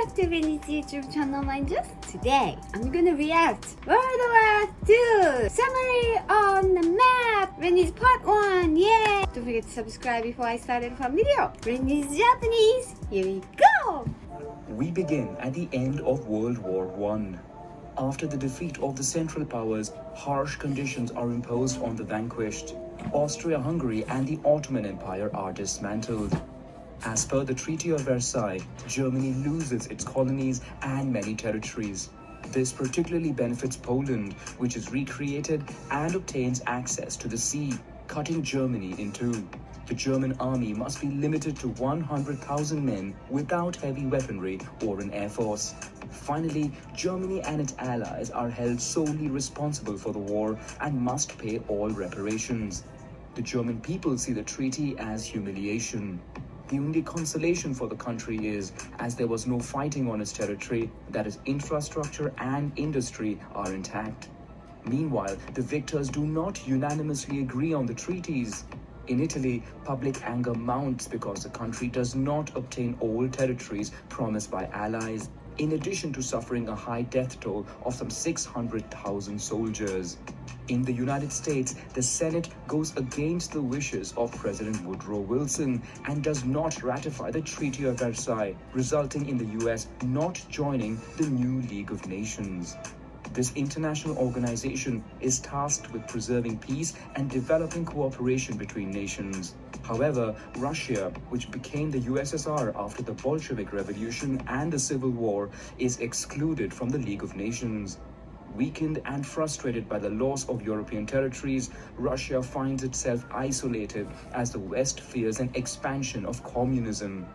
back to Vinny's YouTube channel, my just today I'm gonna react World War II summary on the map. Vinny's part 1, yay! Don't forget to subscribe before I start the fun video. Vinny's Japanese, here we go! We begin at the end of World War I. After the defeat of the Central Powers, harsh conditions are imposed on the vanquished. Austria-Hungary and the Ottoman Empire are dismantled. As per the Treaty of Versailles, Germany loses its colonies and many territories. This particularly benefits Poland, which is recreated and obtains access to the sea, cutting Germany in two. The German army must be limited to 100,000 men without heavy weaponry or an air force. Finally, Germany and its allies are held solely responsible for the war and must pay all reparations. The German people see the treaty as humiliation. The only consolation for the country is, as there was no fighting on its territory, that its infrastructure and industry are intact. Meanwhile, the victors do not unanimously agree on the treaties. In Italy, public anger mounts because the country does not obtain all territories promised by allies, in addition to suffering a high death toll of some 600,000 soldiers. In the United States, the Senate goes against the wishes of President Woodrow Wilson and does not ratify the Treaty of Versailles, resulting in the US not joining the new League of Nations. This international organization is tasked with preserving peace and developing cooperation between nations. However, Russia, which became the USSR after the Bolshevik Revolution and the Civil War, is excluded from the League of Nations. Weakened and frustrated by the loss of European territories, Russia finds itself isolated as the West fears an expansion of communism.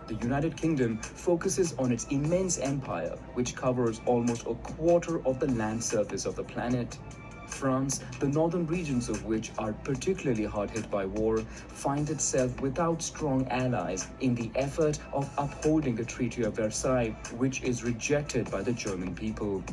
The United Kingdom focuses on its immense empire, which covers almost a quarter of the land surface of the planet. France, the northern regions of which are particularly hard hit by war, finds itself without strong allies in the effort of upholding the Treaty of Versailles, which is rejected by the German people.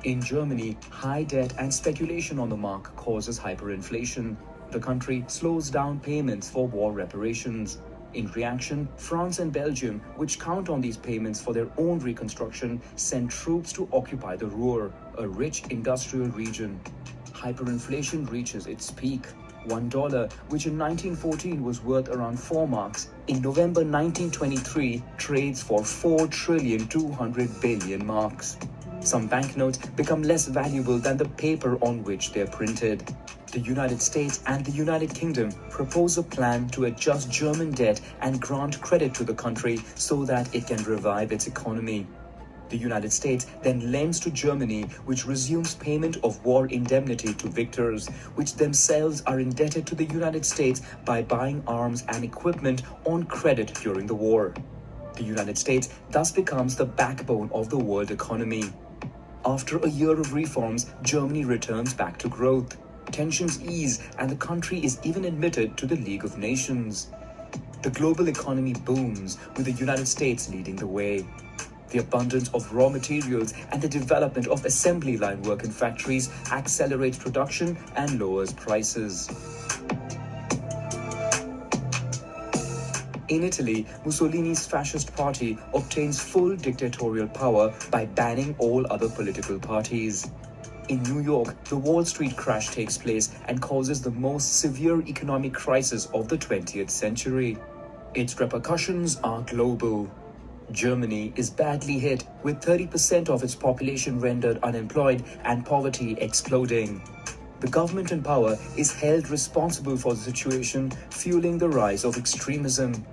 In Germany, high debt and speculation on the mark causes hyperinflation. The country slows down payments for war reparations. In reaction, France and Belgium, which count on these payments for their own reconstruction, send troops to occupy the Ruhr, a rich industrial region. Hyperinflation reaches its peak. $1, which in 1914 was worth around 4 marks, in November 1923 trades for 4,200 billion marks. Some banknotes become less valuable than the paper on which they're printed. The United States and the United Kingdom propose a plan to adjust German debt and grant credit to the country so that it can revive its economy. The United States then lends to Germany, which resumes payment of war indemnity to victors, which themselves are indebted to the United States by buying arms and equipment on credit during the war. The United States thus becomes the backbone of the world economy. After a year of reforms, Germany returns back to growth. Tensions ease and the country is even admitted to the League of Nations. The global economy booms, with the United States leading the way. The abundance of raw materials and the development of assembly line work in factories accelerates production and lowers prices. In Italy, Mussolini's fascist party obtains full dictatorial power by banning all other political parties. In New York, the Wall Street crash takes place and causes the most severe economic crisis of the 20th century. Its repercussions are global. Germany is badly hit, with 30% of its population rendered unemployed and poverty exploding. The government in power is held responsible for the situation, fueling the rise of extremism.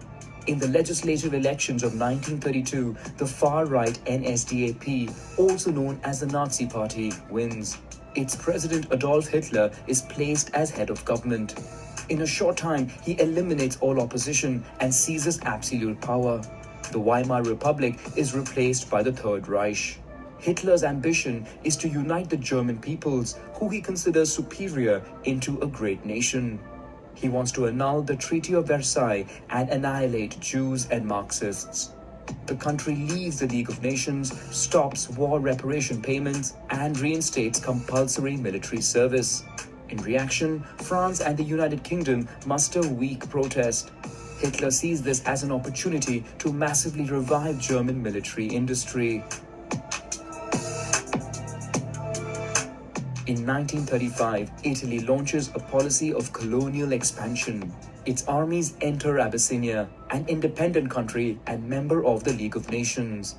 In the legislative elections of 1932, the far-right NSDAP, also known as the Nazi Party, wins. Its president Adolf Hitler is placed as head of government. In a short time, he eliminates all opposition and seizes absolute power. The Weimar Republic is replaced by the Third Reich. Hitler's ambition is to unite the German peoples, who he considers superior, into a great nation. He wants to annul the Treaty of Versailles and annihilate Jews and Marxists. The country leaves the League of Nations, stops war reparation payments, and reinstates compulsory military service. In reaction, France and the United Kingdom muster weak protest. Hitler sees this as an opportunity to massively revive German military industry. In 1935, Italy launches a policy of colonial expansion. Its armies enter Abyssinia, an independent country and member of the League of Nations.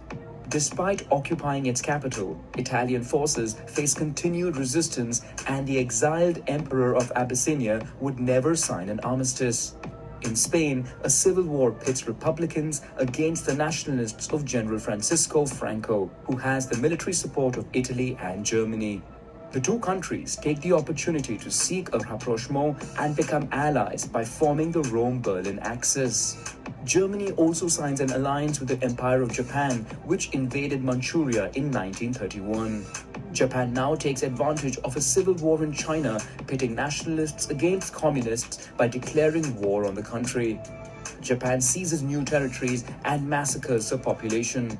Despite occupying its capital, Italian forces face continued resistance, and the exiled emperor of Abyssinia would never sign an armistice. In Spain, a civil war pits Republicans against the nationalists of General Francisco Franco, who has the military support of Italy and Germany. The two countries take the opportunity to seek a rapprochement and become allies by forming the Rome-Berlin Axis. Germany also signs an alliance with the Empire of Japan, which invaded Manchuria in 1931. Japan now takes advantage of a civil war in China, pitting nationalists against communists by declaring war on the country. Japan seizes new territories and massacres the population.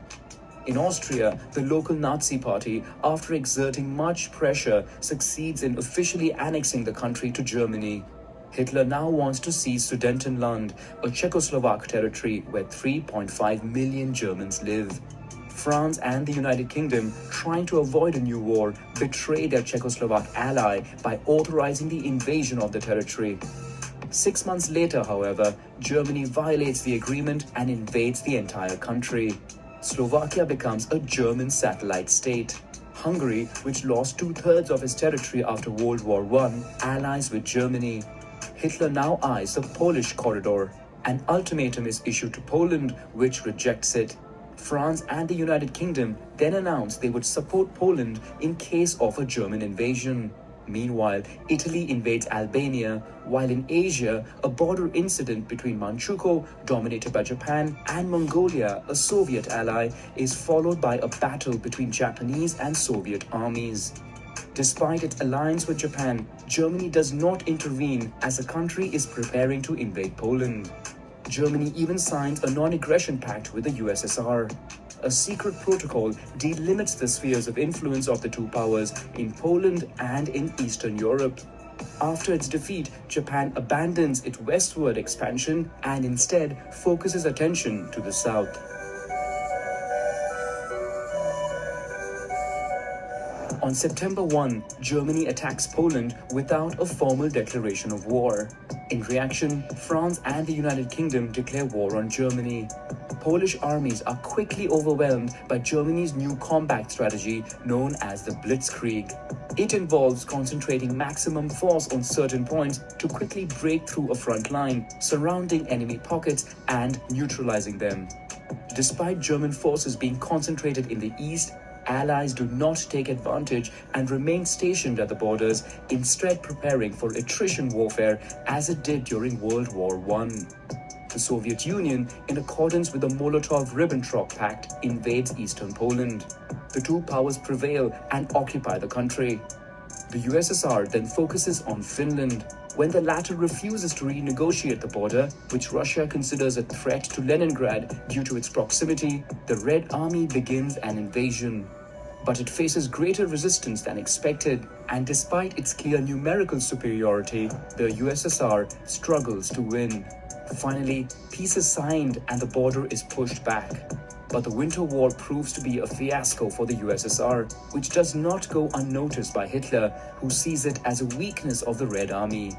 In Austria, the local Nazi party, after exerting much pressure, succeeds in officially annexing the country to Germany. Hitler now wants to seize Sudetenland, a Czechoslovak territory where 3.5 million Germans live. France and the United Kingdom, trying to avoid a new war, betray their Czechoslovak ally by authorizing the invasion of the territory. 6 months later, however, Germany violates the agreement and invades the entire country. Slovakia becomes a German satellite state. Hungary, which lost 2/3 of its territory after World War I, allies with Germany. Hitler now eyes the Polish corridor. An ultimatum is issued to Poland, which rejects it. France and the United Kingdom then announced they would support Poland in case of a German invasion. Meanwhile, Italy invades Albania, while in Asia, a border incident between Manchukuo, dominated by Japan, and Mongolia, a Soviet ally, is followed by a battle between Japanese and Soviet armies. Despite its alliance with Japan, Germany does not intervene as the country is preparing to invade Poland. Germany even signs a non-aggression pact with the USSR. A secret protocol delimits the spheres of influence of the two powers in Poland and in Eastern Europe. After its defeat, Japan abandons its westward expansion and instead focuses attention to the south. On September 1, Germany attacks Poland without a formal declaration of war. In reaction, France and the United Kingdom declare war on Germany. Polish armies are quickly overwhelmed by Germany's new combat strategy known as the Blitzkrieg. It involves concentrating maximum force on certain points to quickly break through a front line, surrounding enemy pockets and neutralizing them. Despite German forces being concentrated in the east, Allies do not take advantage and remain stationed at the borders, instead preparing for attrition warfare as it did during World War I. The Soviet Union, in accordance with the Molotov-Ribbentrop Pact, invades eastern Poland. The two powers prevail and occupy the country. The USSR then focuses on Finland. When the latter refuses to renegotiate the border, which Russia considers a threat to Leningrad due to its proximity, the Red Army begins an invasion. But it faces greater resistance than expected, and despite its clear numerical superiority, the USSR struggles to win. Finally, peace is signed and the border is pushed back. But the Winter War proves to be a fiasco for the USSR, which does not go unnoticed by Hitler, who sees it as a weakness of the Red Army.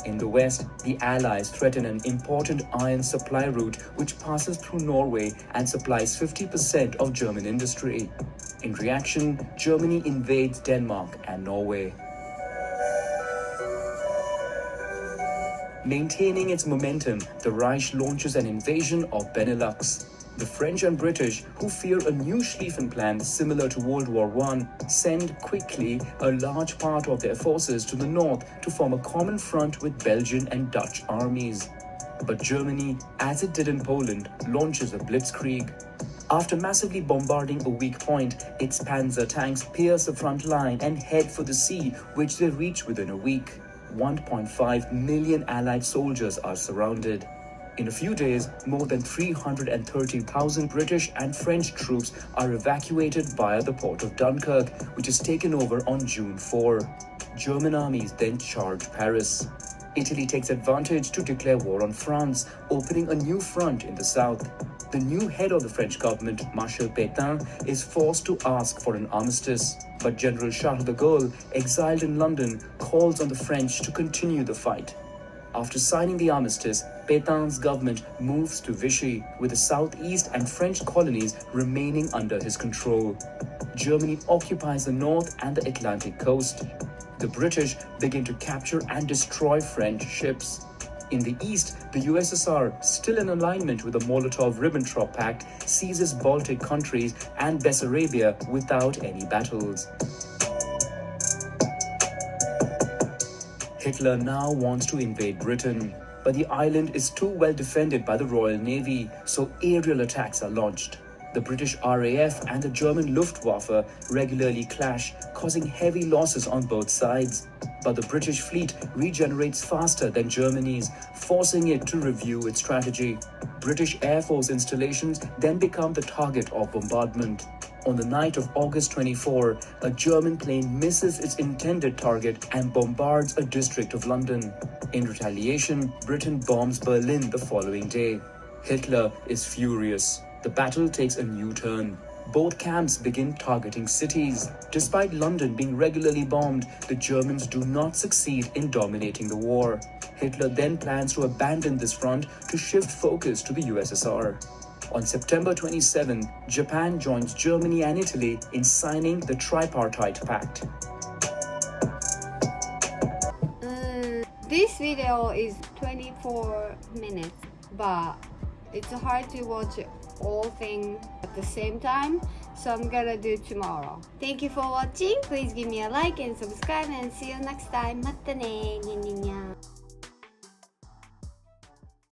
In the West, the Allies threaten an important iron supply route which passes through Norway and supplies 50% of German industry. In reaction, Germany invades Denmark and Norway. Maintaining its momentum, the Reich launches an invasion of Benelux. The French and British, who fear a new Schlieffen Plan similar to World War I, send quickly a large part of their forces to the north to form a common front with Belgian and Dutch armies. But Germany, as it did in Poland, launches a blitzkrieg. After massively bombarding a weak point, its panzer tanks pierce the front line and head for the sea, which they reach within a week. 1.5 million Allied soldiers are surrounded. In a few days, more than 330,000 British and French troops are evacuated via the port of Dunkirk, which is taken over on June 4. German armies then charge Paris. Italy takes advantage to declare war on France, opening a new front in the south. The new head of the French government, Marshal Pétain, is forced to ask for an armistice. But General Charles de Gaulle, exiled in London, calls on the French to continue the fight. After signing the armistice, Pétain's government moves to Vichy, with the southeast and French colonies remaining under his control. Germany occupies the north and the Atlantic coast. The British begin to capture and destroy French ships. In the east, the USSR, still in alignment with the Molotov-Ribbentrop Pact, seizes Baltic countries and Bessarabia without any battles. Hitler now wants to invade Britain, but the island is too well defended by the Royal Navy, so aerial attacks are launched. The British RAF and the German Luftwaffe regularly clash, causing heavy losses on both sides. But the British fleet regenerates faster than Germany's, forcing it to review its strategy. British Air Force installations then become the target of bombardment. On the night of August 24, a German plane misses its intended target and bombards a district of London. In retaliation, Britain bombs Berlin the following day. Hitler is furious. The battle takes a new turn. Both camps begin targeting cities. Despite London being regularly bombed, the Germans do not succeed in dominating the war. Hitler then plans to abandon this front to shift focus to the USSR. On September 27, Japan joins Germany and Italy in signing the Tripartite Pact. This video is 24 minutes, but it's hard to watch all things at the same time, so I'm gonna do tomorrow. Thank you for watching. Please give me a like and subscribe, and see you next time. またね。にゃにゃにゃ。